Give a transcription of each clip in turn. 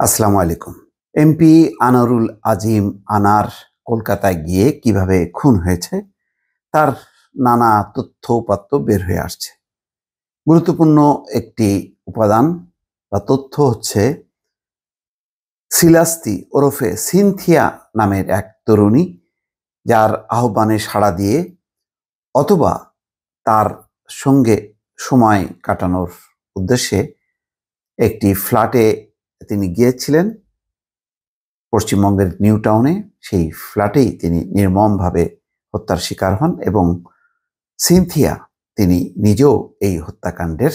আসসালামু আলাইকুম। এমপি আনারুল আজিম আনার কলকাতায় গিয়ে কিভাবে খুন হয়েছে তার নানা তথ্য উপাত্ত বের হয়ে আসছে। গুরুত্বপূর্ণ একটি উপাদান বা তথ্য হচ্ছে সিলাস্তি ওরফে সিনথিয়া নামের এক তরুণী, যার আহ্বানে সাড়া দিয়ে অথবা তার সঙ্গে সময় কাটানোর উদ্দেশ্যে একটি ফ্ল্যাটে তিনি গিয়েছিলেন পশ্চিমবঙ্গের নিউ টাউনে। সেই ফ্ল্যাটেই তিনি নির্মমভাবে হত্যার শিকার হন এবং সিনথিয়া তিনি নিজেও এই হত্যাকাণ্ডের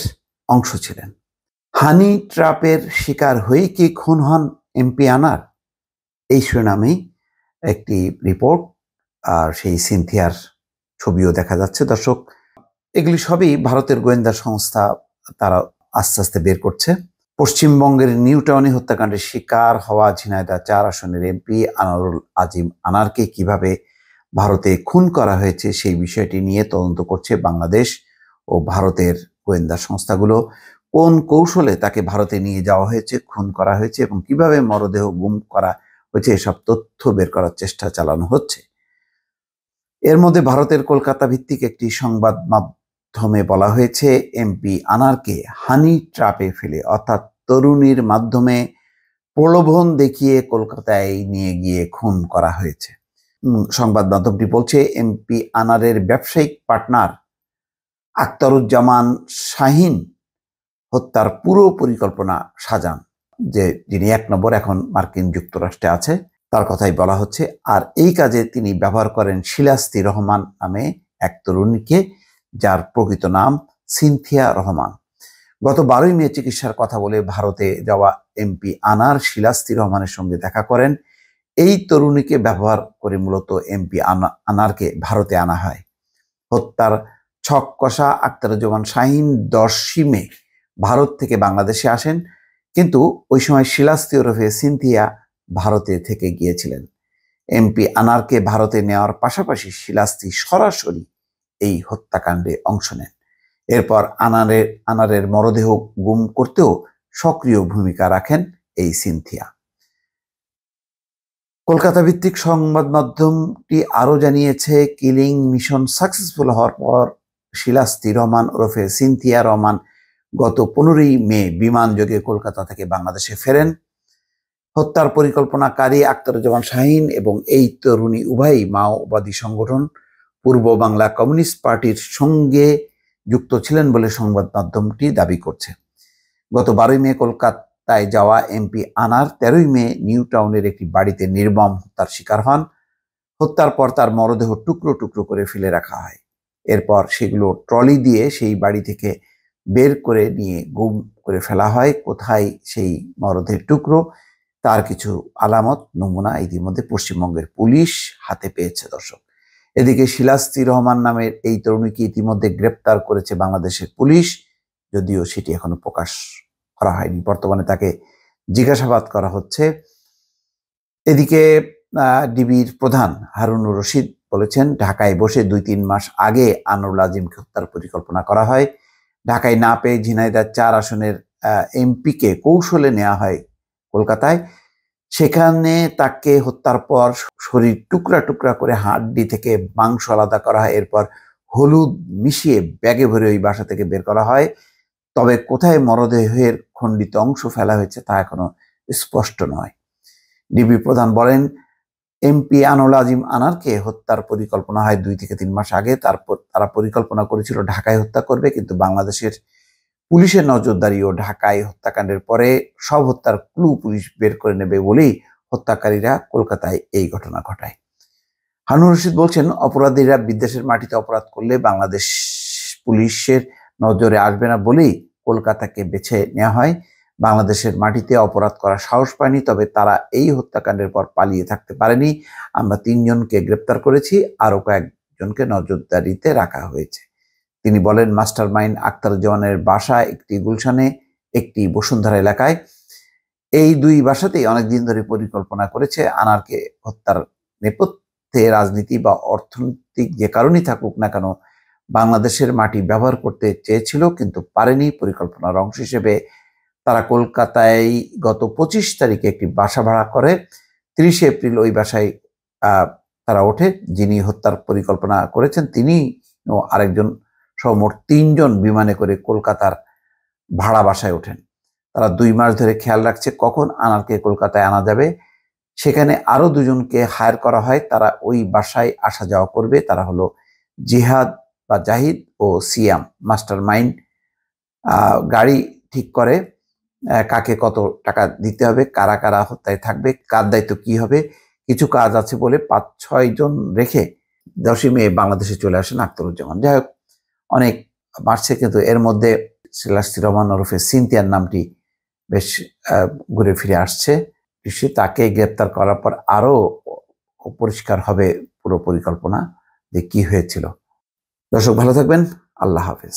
অংশ ছিলেন। হানি ট্র্যাপের শিকার হয়ে কি খুন হন এমপি আনার, এই শিরোনামেই একটি রিপোর্ট, আর সেই সিনথিয়ার ছবিও দেখা যাচ্ছে। দর্শক, এগুলি সবই ভারতের গোয়েন্দা সংস্থা তারা আস্তে আস্তে বের করছে। পশ্চিমবঙ্গের নিউ টাউনে হত্যাকাণ্ডের শিকার হওয়া ঝিনাইদহ 4 আসনের এমপি আনারুল আজিম আনারকে কিভাবে ভারতে খুন করা হয়েছে সেই বিষয়টি নিয়ে তদন্ত করছে বাংলাদেশ ও ভারতের গোয়েন্দা সংস্থাগুলো। কোন কৌশলে তাকে ভারতে নিয়ে যাওয়া হয়েছে, খুন করা হয়েছে এবং কিভাবে মরদেহ গুম করা হয়েছে, এসব তথ্য বের করার চেষ্টা চালানো হচ্ছে। এর মধ্যে ভারতের কলকাতা ভিত্তিক একটি সংবাদ মাধ্যমে বলা হয়েছে এমপি আনারকে হানি ট্র্যাপে ফেলে, অর্থাৎ তরুণীর মাধ্যমে প্রলোভন দেখিয়ে কলকাতায় নিয়ে গিয়ে খুন করা হয়েছে। সংবাদ মাধ্যমটি বলছে এমপি আনারের ব্যবসায়িক পার্টনার আখতারুজ্জামান শাহিন হত্যার পুরো পরিকল্পনা সাজান, যিনি 1 নম্বর এখন মার্কিন যুক্তরাষ্ট্রে আছে, তার কথাই বলা হচ্ছে। আর এই কাজে তিনি ব্যবহার করেন শিলাস্তি রহমান নামে এক তরুণীকে, যার প্রকৃত নাম সিনথিয়া রহমান। গত 12ই মে চিকিৎসার কথা বলে ভারতে যাওয়া এমপি আনার শিলাস্তি রহমানের সঙ্গে দেখা করেন। এই তরুণীকে ব্যবহার করে মূলত এমপি আনারকে ভারতে আনা হয়। হত্যার ছক কষা আখতারুজ্জামান শাহিন 10ই মে ভারত থেকে বাংলাদেশে আসেন, কিন্তু ওই সময় শিলাস্তি ওরফে সিনথিয়া ভারতে থেকে গিয়েছিলেন। এমপি আনারকে ভারতে নেওয়ার পাশাপাশি শিলাস্তি সরাসরি এই হত্যাকাণ্ডে অংশ নেন। এরপর আনারের মরদেহ গুম করতেও সক্রিয় ভূমিকা রাখেন এই সিনথিয়া। কলকাতা ভিত্তিক সংবাদ মাধ্যমটি আরও জানিয়েছে, কিলিং মিশন সাকসেসফুল হওয়ার পর শিলাস্তি রহমান ওরফে সিনথিয়া রহমান গত 15ই মে বিমানযোগে কলকাতা থেকে বাংলাদেশে ফেরেন। হত্যার পরিকল্পনাকারী আখতারুজ্জামান শাহিন এবং এই তরুণী উভয়ই মাওবাদী সংগঠন পূর্ব বাংলা কমিউনিস্ট পার্টির সঙ্গে যুক্ত ছিলেন বলে সংবাদ মাধ্যমটি দাবি করছে। গত 12ই মে কলকাতায় যাওয়া এমপি আনার 13ই মে নিউ টাউনের একটি বাড়িতে নির্মম হত্যার শিকার হন। হত্যার পর তার মরদেহ টুকরো টুকরো করে ফেলে রাখা হয়। এরপর সেগুলো ট্রলি দিয়ে সেই বাড়ি থেকে বের করে নিয়ে গুম করে ফেলা হয়। কোথায় সেই মরদেহের টুকরো তার কিছু আলামত নমুনা ইতিমধ্যে পশ্চিমবঙ্গের পুলিশ হাতে পেয়েছে। দর্শক, এদিকে শিলাস্তি রহমান নামের এই তরুণীকে ইতিমধ্যে গ্রেপ্তার করেছে বাংলাদেশের পুলিশ, যদিও সেটি এখনো প্রকাশ করা হয়নি। বর্তমানে তাকে জিজ্ঞাসাবাদ করা হচ্ছে। এদিকে ডিবির প্রধান হারুনুর রশিদ বলেছেন, ঢাকায় বসে 2-3 মাস আগে আনারুল আজিমকে হত্যার পরিকল্পনা করা হয়। ঢাকায় না পেয়ে ঝিনাইদহ 4 আসনের এমপিকে কৌশলে নেওয়া হয় কলকাতায়। সেখানে তাকে হত্যার পর শরীর টুকরা টুকরা করে হাড্ডি থেকে মাংস আলাদা করা হয়। এরপর হলুদ মিশিয়ে ব্যাগে ভরে ওই বাসা থেকে বের করা হয়। তবে কোথায় মরদেহের খণ্ডিত অংশ ফেলা হয়েছে তা এখনো স্পষ্ট নয়। ডিবি প্রধান বলেন, এমপি আনারুল আজিম আনারকে হত্যার পরিকল্পনা হয় 2 থেকে 3 মাস আগে। তারপর তারা পরিকল্পনা করেছিল ঢাকায় হত্যা করবে, কিন্তু বাংলাদেশের পুলিশের নজরদারি ও ঢাকায় হত্যাকাণ্ডের পরে সব হত্যার ক্লু পুলিশ বের করে নেবে বলেই হত্যাকারীরা কলকাতায় এই ঘটনা ঘটায়। হারুনুর রশিদ বলছেন, অপরাধীরা বিদেশের মাটিতে অপরাধ করলে বাংলাদেশ পুলিশের নজরে আসবে না বলেই কলকাতাকে বেছে নেওয়া হয়। বাংলাদেশের মাটিতে অপরাধ করার সাহস পায়নি, তবে তারা এই হত্যাকাণ্ডের পর পালিয়ে থাকতে পারেনি। আমরা 3 জনকে গ্রেপ্তার করেছি, আরও কয়েকজনকে নজরদারিতে রাখা হয়েছে। তিনি বলেন, মাস্টার মাইন্ড আখতারুজ্জামানের বাসা একটি গুলশানে, একটি বসুন্ধরা এলাকায়। এই 2 বাসাতেই অনেকদিন ধরে পরিকল্পনা করেছে। আনারকে হত্যার নেপথ্যে রাজনীতি বা অর্থনৈতিক যে কারণেই থাকুক না কেন, বাংলাদেশের মাটি ব্যবহার করতে চেয়েছিল কিন্তু পারেনি। পরিকল্পনার অংশ হিসেবে তারা কলকাতায় গত 25 তারিখে একটি বাসা ভাড়া করে। 30 এপ্রিল ওই বাসায় তারা ওঠে। যিনি হত্যার পরিকল্পনা করেছেন তিনি ও আরেকজন সহ মোট 3 জন বিমানে করে কলকাতার ভাড়া বাসায় ওঠেন। তারা 2 মাস ধরে খেয়াল রাখছে কখন আনারকে কলকাতায় আনা যাবে। সেখানে আরো 2 জনকে হায়ার করা হয়, তারা ওই বাসায় আসা যাওয়া করবে। তারা হলো জিহাদ বা জাহিদ ও সিয়াম। মাস্টার মাইন্ড গাড়ি ঠিক করে কাকে কত টাকা দিতে হবে, কারা কারা হত্যায় থাকবে, কার দায়িত্ব কি হবে। কিছু কাজ আছে বলে 5-6 জন রেখে 10ই মে বাংলাদেশে চলে আসেন আখতারুজ্জামান। যাই হোক, অনেক বাড়ছে, কিন্তু এর মধ্যে শিলাস্তি রহমান ওরফে সিনথিয়ার নামটি বেশ ঘুরে ফিরে আসছে। তাকে গ্রেপ্তার করার পর আরো পরিষ্কার হবে পুরো পরিকল্পনা যে কি হয়েছিল। দর্শক ভালো থাকবেন, আল্লাহ হাফেজ।